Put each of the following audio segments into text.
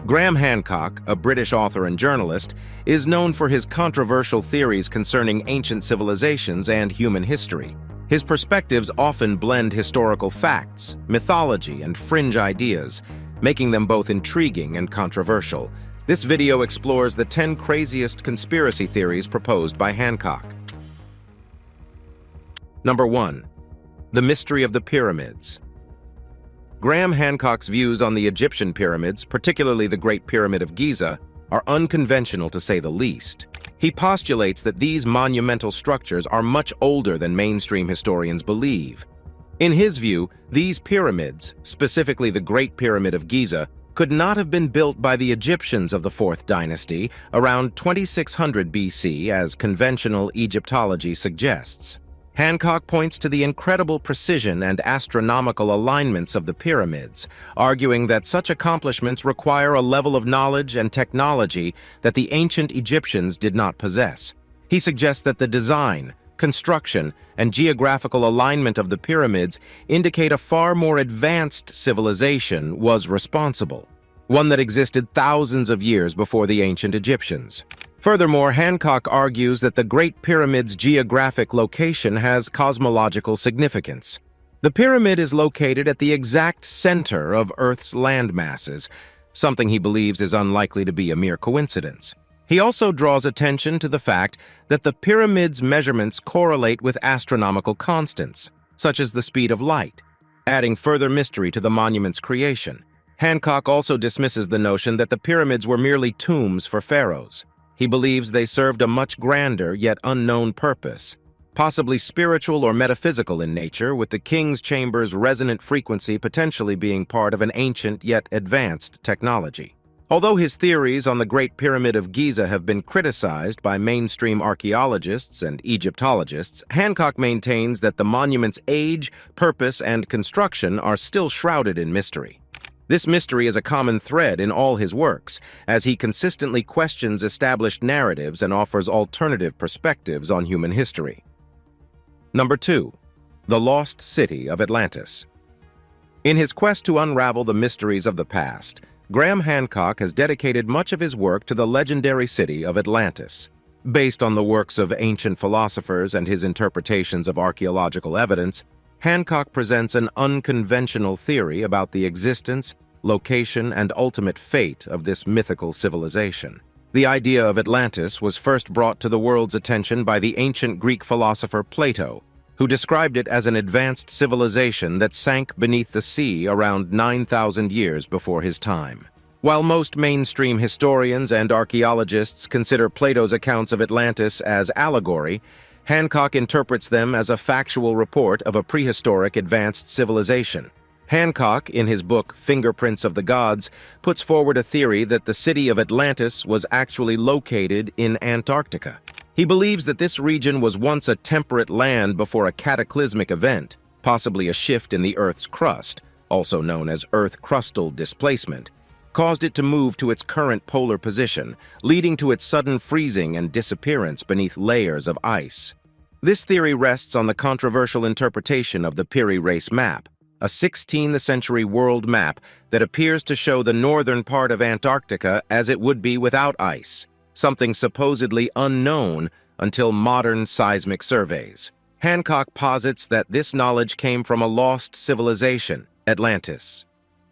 Graham Hancock, a British author and journalist, is known for his controversial theories concerning ancient civilizations and human history. His perspectives often blend historical facts, mythology, and fringe ideas, making them both intriguing and controversial. This video explores the 10 craziest conspiracy theories proposed by Hancock. Number 1. The mystery of the pyramids. Graham Hancock's views on the Egyptian pyramids, particularly the Great Pyramid of Giza, are unconventional to say the least. He postulates that these monumental structures are much older than mainstream historians believe. In his view, these pyramids, specifically the Great Pyramid of Giza, could not have been built by the Egyptians of the 4th dynasty around 2600 BC, as conventional Egyptology suggests. Hancock points to the incredible precision and astronomical alignments of the pyramids, arguing that such accomplishments require a level of knowledge and technology that the ancient Egyptians did not possess. He suggests that the design, construction, and geographical alignment of the pyramids indicate a far more advanced civilization was responsible, one that existed thousands of years before the ancient Egyptians. Furthermore, Hancock argues that the Great Pyramid's geographic location has cosmological significance. The pyramid is located at the exact center of Earth's land masses, something he believes is unlikely to be a mere coincidence. He also draws attention to the fact that the pyramid's measurements correlate with astronomical constants, such as the speed of light, adding further mystery to the monument's creation. Hancock also dismisses the notion that the pyramids were merely tombs for pharaohs. He believes they served a much grander yet unknown purpose, possibly spiritual or metaphysical in nature, with the king's chamber's resonant frequency potentially being part of an ancient yet advanced technology. Although his theories on the Great Pyramid of Giza have been criticized by mainstream archaeologists and Egyptologists, Hancock maintains that the monument's age, purpose, and construction are still shrouded in mystery. This mystery is a common thread in all his works, as he consistently questions established narratives and offers alternative perspectives on human history. Number 2. The Lost City of Atlantis. In his quest to unravel the mysteries of the past, Graham Hancock has dedicated much of his work to the legendary city of Atlantis. Based on the works of ancient philosophers and his interpretations of archaeological evidence, Hancock presents an unconventional theory about the existence, location, and ultimate fate of this mythical civilization. The idea of Atlantis was first brought to the world's attention by the ancient Greek philosopher Plato, who described it as an advanced civilization that sank beneath the sea around 9,000 years before his time. While most mainstream historians and archaeologists consider Plato's accounts of Atlantis as allegory, Hancock interprets them as a factual report of a prehistoric advanced civilization. Hancock, in his book Fingerprints of the Gods, puts forward a theory that the city of Atlantis was actually located in Antarctica. He believes that this region was once a temperate land before a cataclysmic event, possibly a shift in the Earth's crust, also known as Earth crustal displacement, caused it to move to its current polar position, leading to its sudden freezing and disappearance beneath layers of ice. This theory rests on the controversial interpretation of the Piri Reis map, a 16th century world map that appears to show the northern part of Antarctica as it would be without ice, something supposedly unknown until modern seismic surveys. Hancock posits that this knowledge came from a lost civilization, Atlantis.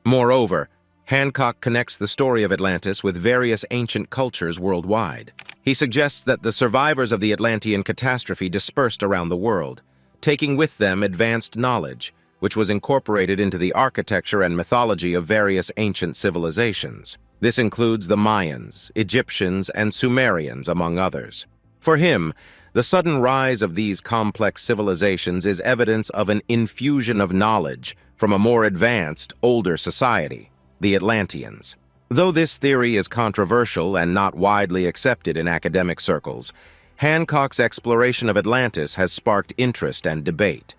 Moreover, Hancock connects the story of Atlantis with various ancient cultures worldwide. He suggests that the survivors of the Atlantean catastrophe dispersed around the world, taking with them advanced knowledge, which was incorporated into the architecture and mythology of various ancient civilizations. This includes the Mayans, Egyptians, and Sumerians, among others. For him, the sudden rise of these complex civilizations is evidence of an infusion of knowledge from a more advanced, older society, the Atlanteans. Though this theory is controversial and not widely accepted in academic circles, Hancock's exploration of Atlantis has sparked interest and debate.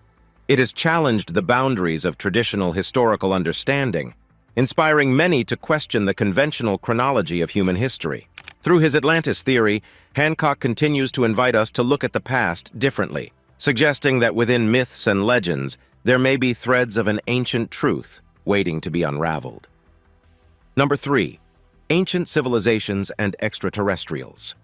It has challenged the boundaries of traditional historical understanding, inspiring many to question the conventional chronology of human history. Through his Atlantis theory, Hancock continues to invite us to look at the past differently, suggesting that within myths and legends, there may be threads of an ancient truth waiting to be unraveled. Number 3. Ancient Civilizations and Extraterrestrials.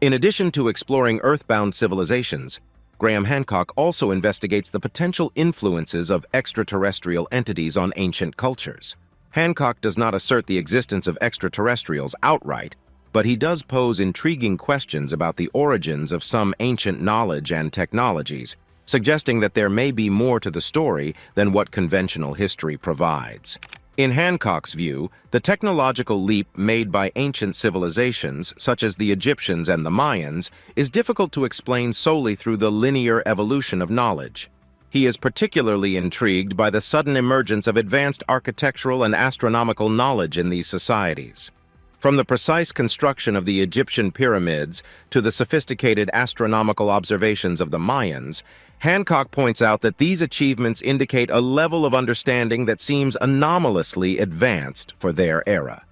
In addition to exploring earthbound civilizations, Graham Hancock also investigates the potential influences of extraterrestrial entities on ancient cultures. Hancock does not assert the existence of extraterrestrials outright, but he does pose intriguing questions about the origins of some ancient knowledge and technologies, suggesting that there may be more to the story than what conventional history provides. In Hancock's view, the technological leap made by ancient civilizations, such as the Egyptians and the Mayans, is difficult to explain solely through the linear evolution of knowledge. He is particularly intrigued by the sudden emergence of advanced architectural and astronomical knowledge in these societies. From the precise construction of the Egyptian pyramids to the sophisticated astronomical observations of the Mayans, Hancock points out that these achievements indicate a level of understanding that seems anomalously advanced for their era.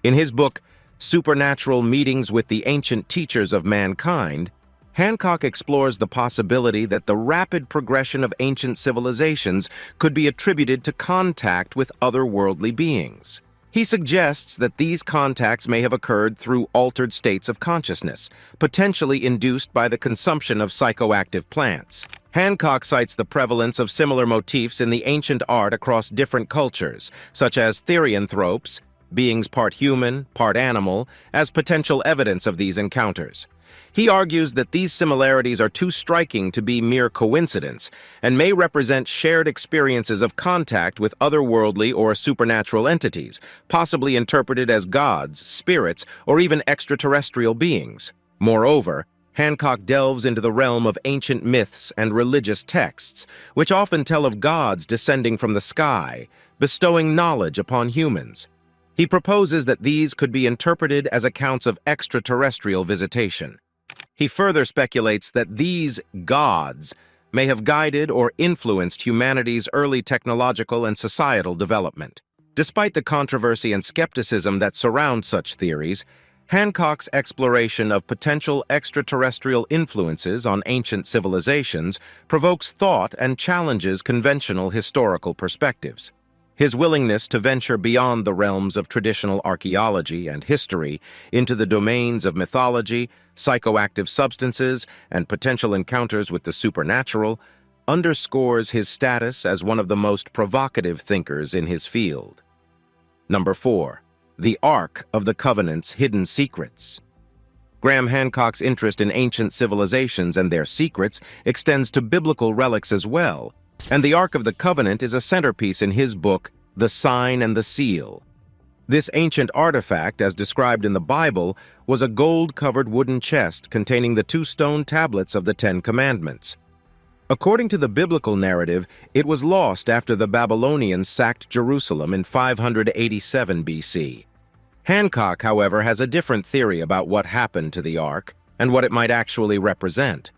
In his book, Supernatural Meetings with the Ancient Teachers of Mankind, Hancock explores the possibility that the rapid progression of ancient civilizations could be attributed to contact with otherworldly beings. He suggests that these contacts may have occurred through altered states of consciousness, potentially induced by the consumption of psychoactive plants. Hancock cites the prevalence of similar motifs in the ancient art across different cultures, such as therianthropes, beings part human, part animal, as potential evidence of these encounters. He argues that these similarities are too striking to be mere coincidence and may represent shared experiences of contact with otherworldly or supernatural entities, possibly interpreted as gods, spirits, or even extraterrestrial beings. Moreover, Hancock delves into the realm of ancient myths and religious texts, which often tell of gods descending from the sky, bestowing knowledge upon humans. He proposes that these could be interpreted as accounts of extraterrestrial visitation. He further speculates that these gods may have guided or influenced humanity's early technological and societal development. Despite the controversy and skepticism that surround such theories, Hancock's exploration of potential extraterrestrial influences on ancient civilizations provokes thought and challenges conventional historical perspectives. His willingness to venture beyond the realms of traditional archaeology and history into the domains of mythology, psychoactive substances, and potential encounters with the supernatural underscores his status as one of the most provocative thinkers in his field. Number 4. The Ark of the Covenant's Hidden Secrets. Graham Hancock's interest in ancient civilizations and their secrets extends to biblical relics as well, and the Ark of the Covenant is a centerpiece in his book, The Sign and the Seal. This ancient artifact, as described in the Bible, was a gold-covered wooden chest containing the 2 stone tablets of the 10 Commandments. According to the biblical narrative, it was lost after the Babylonians sacked Jerusalem in 587 BC. Hancock, however, has a different theory about what happened to the Ark and what it might actually represent.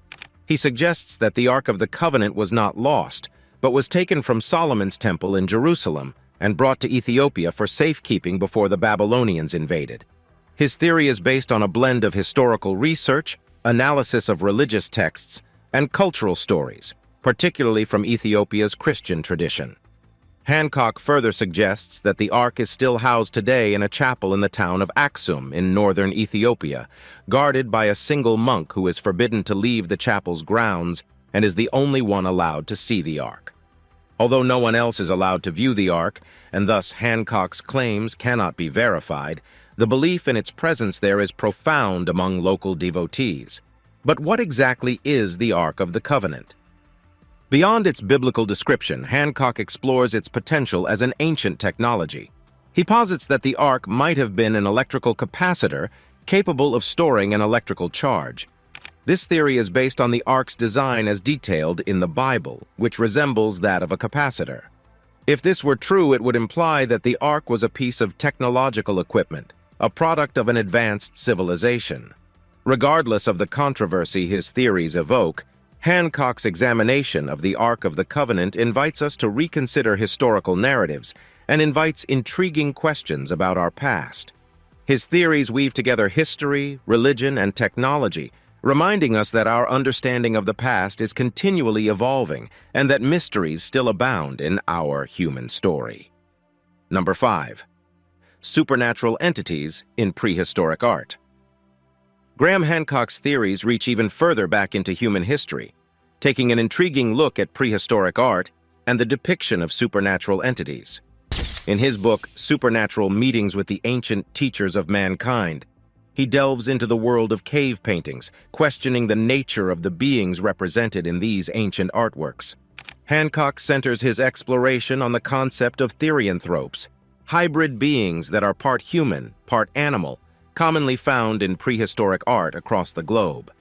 He suggests that the Ark of the Covenant was not lost, but was taken from Solomon's temple in Jerusalem and brought to Ethiopia for safekeeping before the Babylonians invaded. His theory is based on a blend of historical research, analysis of religious texts, and cultural stories, particularly from Ethiopia's Christian tradition. Hancock further suggests that the Ark is still housed today in a chapel in the town of Aksum in northern Ethiopia, guarded by a single monk who is forbidden to leave the chapel's grounds and is the only one allowed to see the Ark. Although no one else is allowed to view the Ark, and thus Hancock's claims cannot be verified, the belief in its presence there is profound among local devotees. But what exactly is the Ark of the Covenant? Beyond its biblical description, Hancock explores its potential as an ancient technology. He posits that the Ark might have been an electrical capacitor capable of storing an electrical charge. This theory is based on the Ark's design as detailed in the Bible, which resembles that of a capacitor. If this were true, it would imply that the Ark was a piece of technological equipment, a product of an advanced civilization. Regardless of the controversy his theories evoke, Hancock's examination of the Ark of the Covenant invites us to reconsider historical narratives and invites intriguing questions about our past. His theories weave together history, religion, and technology, reminding us that our understanding of the past is continually evolving and that mysteries still abound in our human story. Number 5. supernatural entities in prehistoric art. Graham Hancock's theories reach even further back into human history, taking an intriguing look at prehistoric art and the depiction of supernatural entities. In his book, Supernatural Meetings with the Ancient Teachers of Mankind, he delves into the world of cave paintings, questioning the nature of the beings represented in these ancient artworks. Hancock centers his exploration on the concept of therianthropes, hybrid beings that are part human, part animal, commonly found in prehistoric art across the globe.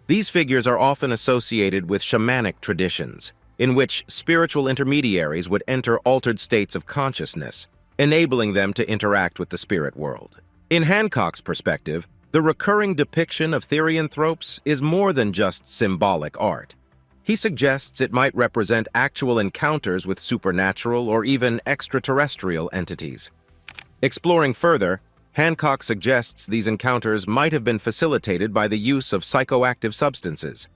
These figures are often associated with shamanic traditions, in which spiritual intermediaries would enter altered states of consciousness, enabling them to interact with the spirit world. In Hancock's perspective, the recurring depiction of therianthropes is more than just symbolic art. He suggests it might represent actual encounters with supernatural or even extraterrestrial entities. Exploring further, Hancock suggests these encounters might have been facilitated by the use of psychoactive substances.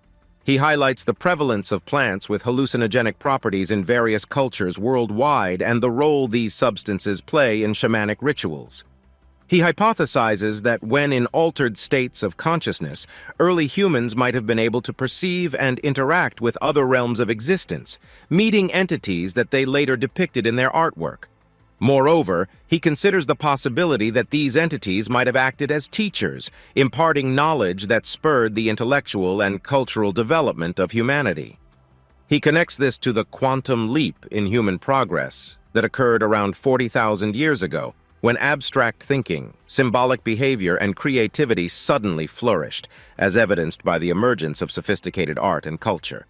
He highlights the prevalence of plants with hallucinogenic properties in various cultures worldwide and the role these substances play in shamanic rituals. He hypothesizes that when in altered states of consciousness, early humans might have been able to perceive and interact with other realms of existence, meeting entities that they later depicted in their artwork. Moreover, he considers the possibility that these entities might have acted as teachers, imparting knowledge that spurred the intellectual and cultural development of humanity. He connects this to the quantum leap in human progress that occurred around 40,000 years ago, when abstract thinking, symbolic behavior, and creativity suddenly flourished, as evidenced by the emergence of sophisticated art and culture.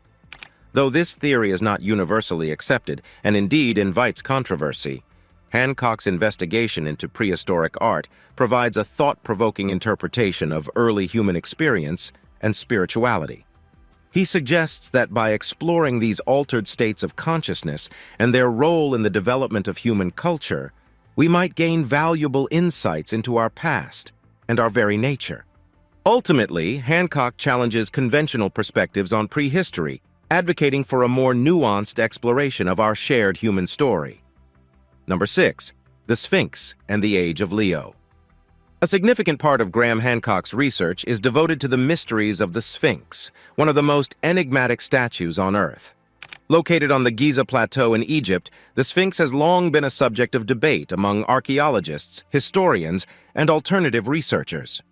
Though this theory is not universally accepted, and indeed invites controversy, Hancock's investigation into prehistoric art provides a thought-provoking interpretation of early human experience and spirituality. He suggests that by exploring these altered states of consciousness and their role in the development of human culture, we might gain valuable insights into our past and our very nature. Ultimately, Hancock challenges conventional perspectives on prehistory, advocating for a more nuanced exploration of our shared human story. Number 6. The Sphinx and the Age of Leo. A significant part of Graham Hancock's research is devoted to the mysteries of the Sphinx, one of the most enigmatic statues on Earth. Located on the Giza Plateau in Egypt, the Sphinx has long been a subject of debate among archaeologists, historians, and alternative researchers.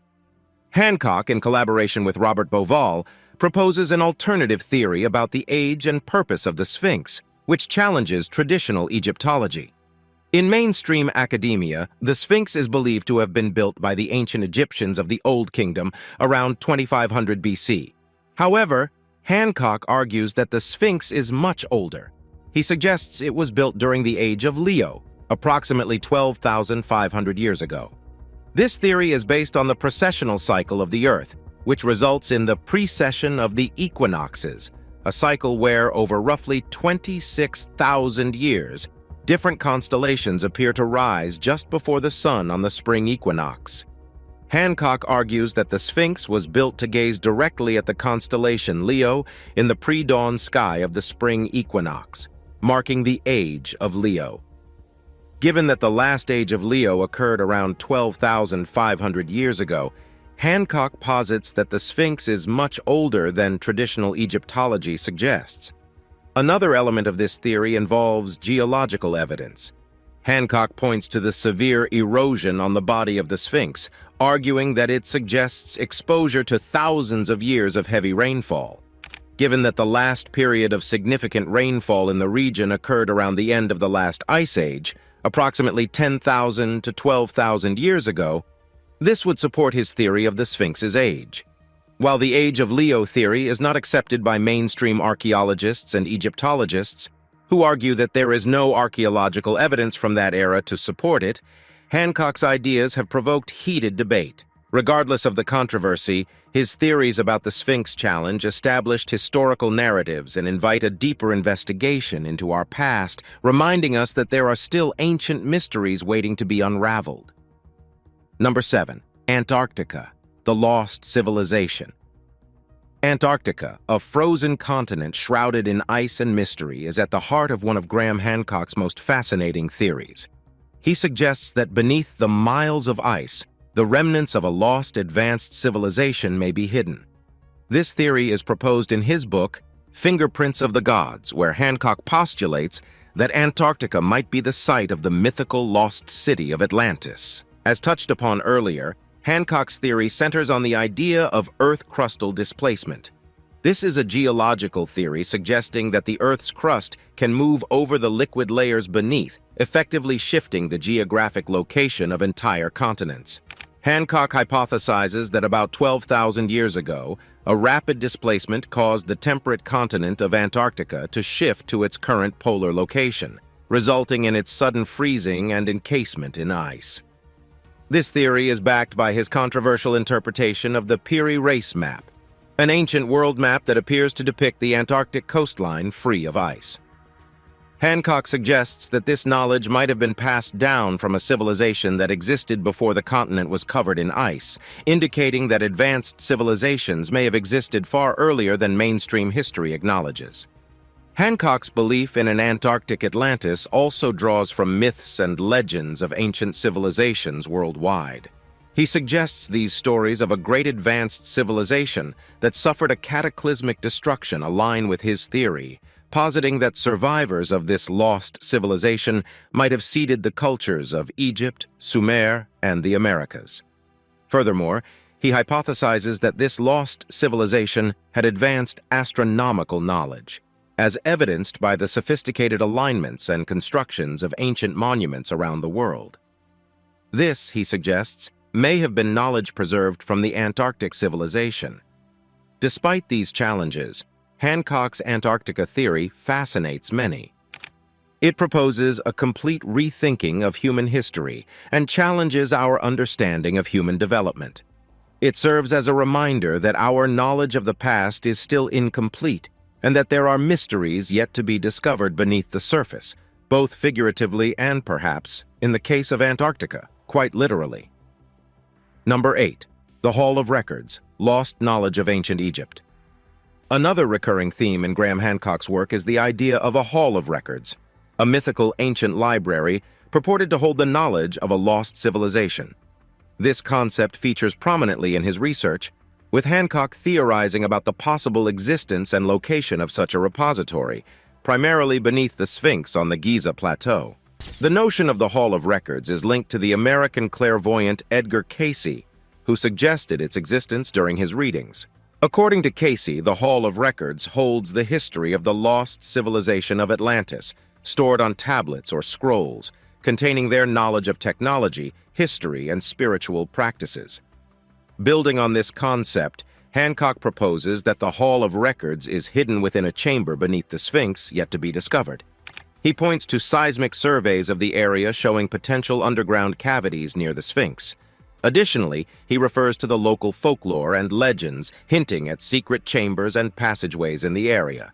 Hancock, in collaboration with Robert Bauval, proposes an alternative theory about the age and purpose of the Sphinx, which challenges traditional Egyptology. In mainstream academia, the Sphinx is believed to have been built by the ancient Egyptians of the Old Kingdom around 2500 BC. However, Hancock argues that the Sphinx is much older. He suggests it was built during the age of Leo, approximately 12,500 years ago. This theory is based on the precessional cycle of the Earth, which results in the precession of the equinoxes, a cycle where, over roughly 26,000 years, different constellations appear to rise just before the sun on the spring equinox. Hancock argues that the Sphinx was built to gaze directly at the constellation Leo in the pre-dawn sky of the spring equinox, marking the age of Leo. Given that the last age of Leo occurred around 12,500 years ago, Hancock posits that the Sphinx is much older than traditional Egyptology suggests. Another element of this theory involves geological evidence. Hancock points to the severe erosion on the body of the Sphinx, arguing that it suggests exposure to thousands of years of heavy rainfall. Given that the last period of significant rainfall in the region occurred around the end of the last ice age, approximately 10,000 to 12,000 years ago, this would support his theory of the Sphinx's age. While the Age of Leo theory is not accepted by mainstream archaeologists and Egyptologists, who argue that there is no archaeological evidence from that era to support it, Hancock's ideas have provoked heated debate. Regardless of the controversy, his theories about the Sphinx challenge established historical narratives and invite a deeper investigation into our past, reminding us that there are still ancient mysteries waiting to be unraveled. Number 7. Antarctica, the Lost Civilization. Antarctica, a frozen continent shrouded in ice and mystery, is at the heart of one of Graham Hancock's most fascinating theories. He suggests that beneath the miles of ice, the remnants of a lost advanced civilization may be hidden. This theory is proposed in his book, Fingerprints of the Gods, where Hancock postulates that Antarctica might be the site of the mythical lost city of Atlantis. As touched upon earlier, Hancock's theory centers on the idea of Earth crustal displacement. This is a geological theory suggesting that the Earth's crust can move over the liquid layers beneath, effectively shifting the geographic location of entire continents. Hancock hypothesizes that about 12,000 years ago, a rapid displacement caused the temperate continent of Antarctica to shift to its current polar location, resulting in its sudden freezing and encasement in ice. This theory is backed by his controversial interpretation of the Peary Race Map, an ancient world map that appears to depict the Antarctic coastline free of ice. Hancock suggests that this knowledge might have been passed down from a civilization that existed before the continent was covered in ice, indicating that advanced civilizations may have existed far earlier than mainstream history acknowledges. Hancock's belief in an Antarctic Atlantis also draws from myths and legends of ancient civilizations worldwide. He suggests these stories of a great advanced civilization that suffered a cataclysmic destruction align with his theory, positing that survivors of this lost civilization might have seeded the cultures of Egypt, Sumer, and the Americas. Furthermore, he hypothesizes that this lost civilization had advanced astronomical knowledge, as evidenced by the sophisticated alignments and constructions of ancient monuments around the world. This, he suggests, may have been knowledge preserved from the Antarctic civilization. Despite these challenges, Hancock's Antarctica theory fascinates many. It proposes a complete rethinking of human history and challenges our understanding of human development. It serves as a reminder that our knowledge of the past is still incomplete and that there are mysteries yet to be discovered beneath the surface, both figuratively and perhaps, in the case of Antarctica, quite literally. Number 8. The Hall of Records, Lost Knowledge of Ancient Egypt. Another recurring theme in Graham Hancock's work is the idea of a Hall of Records, a mythical ancient library purported to hold the knowledge of a lost civilization. This concept features prominently in his research, with Hancock theorizing about the possible existence and location of such a repository, primarily beneath the Sphinx on the Giza Plateau. The notion of the Hall of Records is linked to the American clairvoyant Edgar Cayce, who suggested its existence during his readings. According to Cayce, the Hall of Records holds the history of the lost civilization of Atlantis, stored on tablets or scrolls, containing their knowledge of technology, history, and spiritual practices. Building on this concept, Hancock proposes that the Hall of Records is hidden within a chamber beneath the Sphinx yet to be discovered. He points to seismic surveys of the area showing potential underground cavities near the Sphinx. Additionally, he refers to the local folklore and legends hinting at secret chambers and passageways in the area.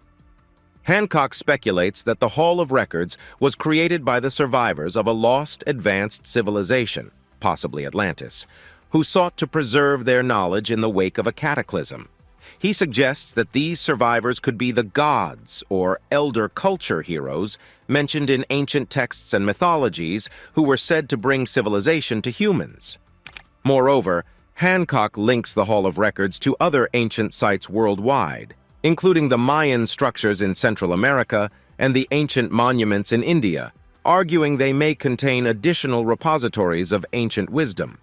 Hancock speculates that the Hall of Records was created by the survivors of a lost advanced civilization, possibly Atlantis, who sought to preserve their knowledge in the wake of a cataclysm. He suggests that these survivors could be the gods or elder culture heroes mentioned in ancient texts and mythologies who were said to bring civilization to humans. Moreover, Hancock links the Hall of Records to other ancient sites worldwide, including the Mayan structures in Central America and the ancient monuments in India, arguing they may contain additional repositories of ancient wisdom.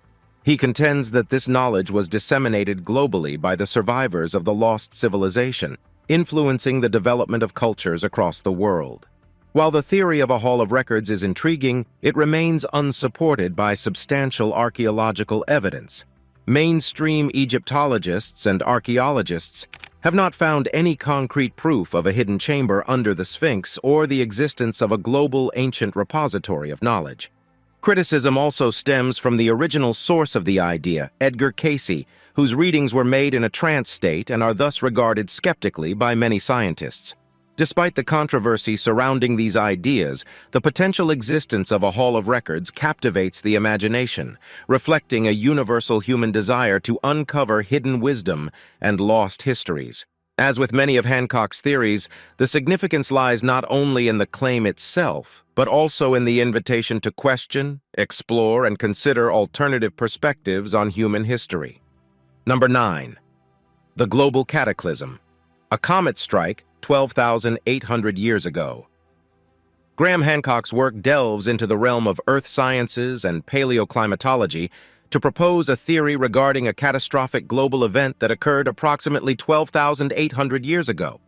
He contends that this knowledge was disseminated globally by the survivors of the lost civilization, influencing the development of cultures across the world. While the theory of a Hall of Records is intriguing, it remains unsupported by substantial archaeological evidence. Mainstream Egyptologists and archaeologists have not found any concrete proof of a hidden chamber under the Sphinx or the existence of a global ancient repository of knowledge. Criticism also stems from the original source of the idea, Edgar Cayce, whose readings were made in a trance state and are thus regarded skeptically by many scientists. Despite the controversy surrounding these ideas, the potential existence of a Hall of Records captivates the imagination, reflecting a universal human desire to uncover hidden wisdom and lost histories. As with many of Hancock's theories, the significance lies not only in the claim itself, but also in the invitation to question, explore, and consider alternative perspectives on human history. Number 9. The Global Cataclysm. A comet strike 12,800 years ago. Graham Hancock's work delves into the realm of earth sciences and paleoclimatology to propose a theory regarding a catastrophic global event that occurred approximately 12,800 years ago.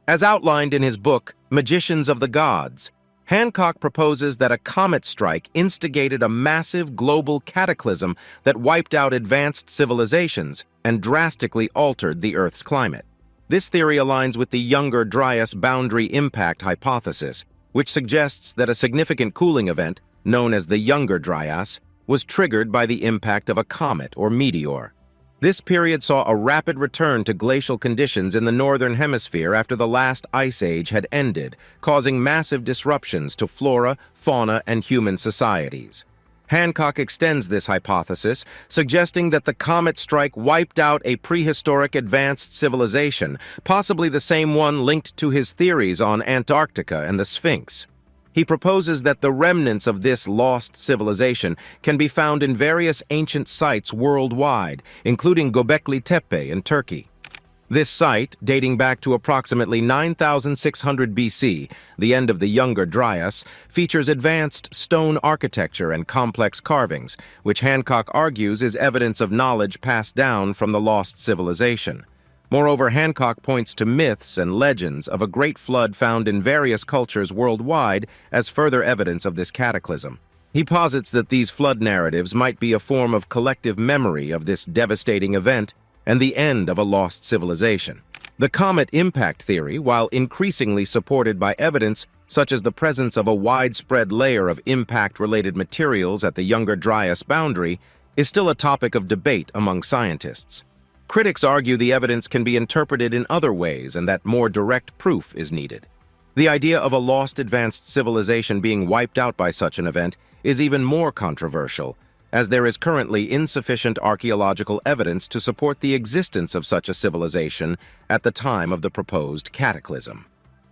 As outlined in his book, Magicians of the Gods, Hancock proposes that a comet strike instigated a massive global cataclysm that wiped out advanced civilizations and drastically altered the Earth's climate. This theory aligns with the Younger Dryas boundary impact hypothesis, which suggests that a significant cooling event, known as the Younger Dryas, was triggered by the impact of a comet or meteor. This period saw a rapid return to glacial conditions in the northern hemisphere after the last ice age had ended, causing massive disruptions to flora, fauna, and human societies. Hancock extends this hypothesis, suggesting that the comet strike wiped out a prehistoric advanced civilization, possibly the same one linked to his theories on Antarctica and the Sphinx. He proposes that the remnants of this lost civilization can be found in various ancient sites worldwide, including Göbekli Tepe in Turkey. This site, dating back to approximately 9,600 BC, the end of the Younger Dryas, features advanced stone architecture and complex carvings, which Hancock argues is evidence of knowledge passed down from the lost civilization. Moreover, Hancock points to myths and legends of a great flood found in various cultures worldwide as further evidence of this cataclysm. He posits that these flood narratives might be a form of collective memory of this devastating event and the end of a lost civilization. The comet impact theory, while increasingly supported by evidence such as the presence of a widespread layer of impact-related materials at the Younger Dryas boundary, is still a topic of debate among scientists. Critics argue the evidence can be interpreted in other ways and that more direct proof is needed. The idea of a lost advanced civilization being wiped out by such an event is even more controversial, as there is currently insufficient archaeological evidence to support the existence of such a civilization at the time of the proposed cataclysm.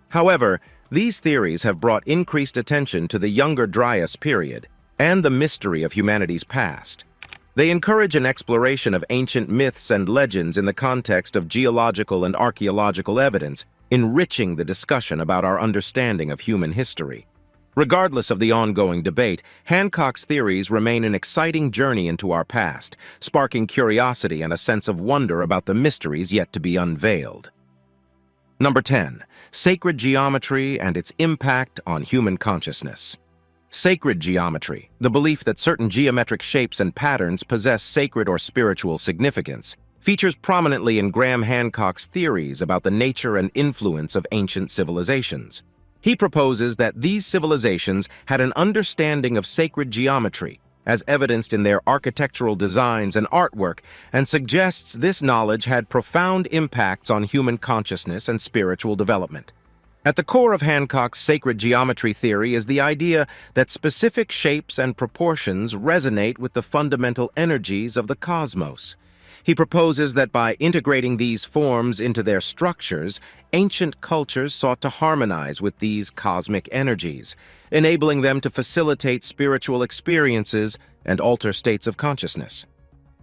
However, these theories have brought increased attention to the Younger Dryas period and the mystery of humanity's past. They encourage an exploration of ancient myths and legends in the context of geological and archaeological evidence, enriching the discussion about our understanding of human history. Regardless of the ongoing debate, Hancock's theories remain an exciting journey into our past, sparking curiosity and a sense of wonder about the mysteries yet to be unveiled. Number 10. Sacred geometry and its impact on human consciousness. Sacred geometry, the belief that certain geometric shapes and patterns possess sacred or spiritual significance, features prominently in Graham Hancock's theories about the nature and influence of ancient civilizations. He proposes that these civilizations had an understanding of sacred geometry, as evidenced in their architectural designs and artwork, and suggests this knowledge had profound impacts on human consciousness and spiritual development. At the core of Hancock's sacred geometry theory is the idea that specific shapes and proportions resonate with the fundamental energies of the cosmos. He proposes that by integrating these forms into their structures, ancient cultures sought to harmonize with these cosmic energies, enabling them to facilitate spiritual experiences and alter states of consciousness.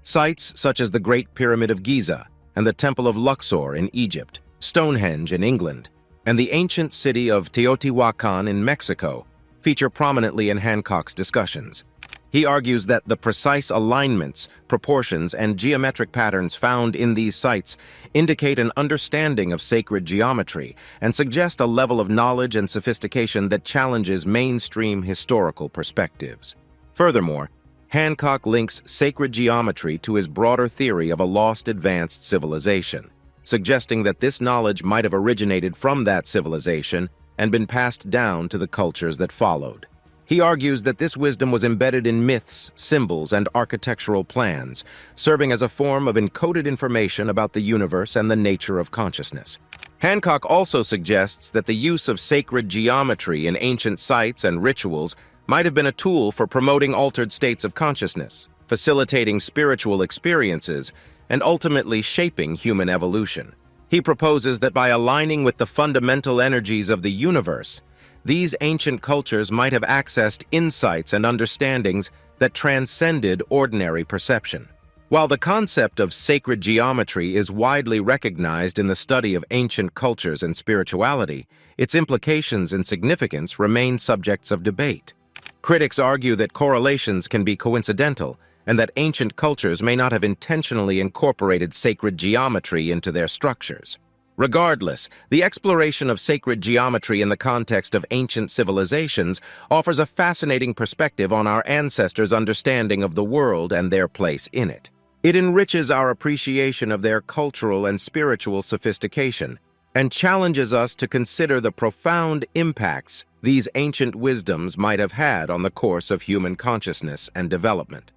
Sites such as the Great Pyramid of Giza and the Temple of Luxor in Egypt, Stonehenge in England, and the ancient city of Teotihuacan in Mexico feature prominently in Hancock's discussions. He argues that the precise alignments, proportions, and geometric patterns found in these sites indicate an understanding of sacred geometry and suggest a level of knowledge and sophistication that challenges mainstream historical perspectives. Furthermore, Hancock links sacred geometry to his broader theory of a lost advanced civilization, suggesting that this knowledge might have originated from that civilization and been passed down to the cultures that followed. He argues that this wisdom was embedded in myths, symbols, and architectural plans, serving as a form of encoded information about the universe and the nature of consciousness. Hancock also suggests that the use of sacred geometry in ancient sites and rituals might have been a tool for promoting altered states of consciousness, facilitating spiritual experiences, and ultimately shaping human evolution. He proposes that by aligning with the fundamental energies of the universe, these ancient cultures might have accessed insights and understandings that transcended ordinary perception. While the concept of sacred geometry is widely recognized in the study of ancient cultures and spirituality, its implications and significance remain subjects of debate. Critics argue that correlations can be coincidental and that ancient cultures may not have intentionally incorporated sacred geometry into their structures. Regardless, the exploration of sacred geometry in the context of ancient civilizations offers a fascinating perspective on our ancestors' understanding of the world and their place in it. It enriches our appreciation of their cultural and spiritual sophistication and challenges us to consider the profound impacts these ancient wisdoms might have had on the course of human consciousness and development.